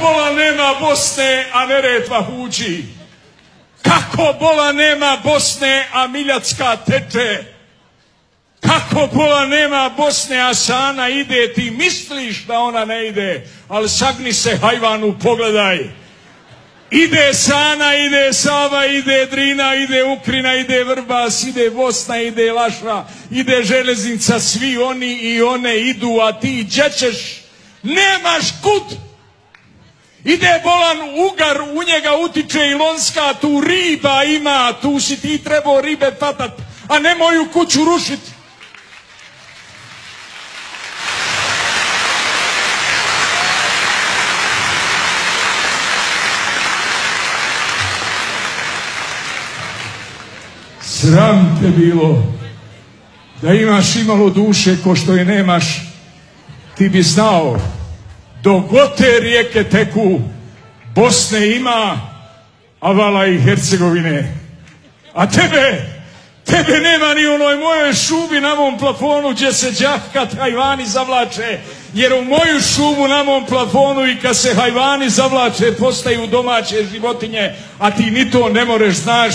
bola nema Bosne, a Neretva huđi? Kako bola nema Bosne, a Miljacka teče? Kako bola nema Bosne, a Sana ide? Ti misliš da ona ne ide, ali sagni se hajvanu, pogledaj. Ide Sana, ide Sava, ide Drina, ide Ukrina, ide Vrbas, ide Bosna, ide Lašva, ide železnica, svi oni i one idu, a ti gdje ćeš? Nemaš kud. Ide bolan Ugar, u njega utiče Ilonska, tu riba ima, tu si ti trebao ribe tatat, a ne moju kuću rušiti. Sram te bilo da imaš imalo duše ko što je nemaš. Ti bi znao, dok god te rijeke teku, Bosne ima, a vala i Hercegovine. A tebe nema ni u onoj mojoj šubi na mom plafonu gdje se đahkat hajvani zavlače, jer u moju šubu na mom plafonu i kad se hajvani zavlače postaju domaće životinje, a ti ni to ne moreš, znaš.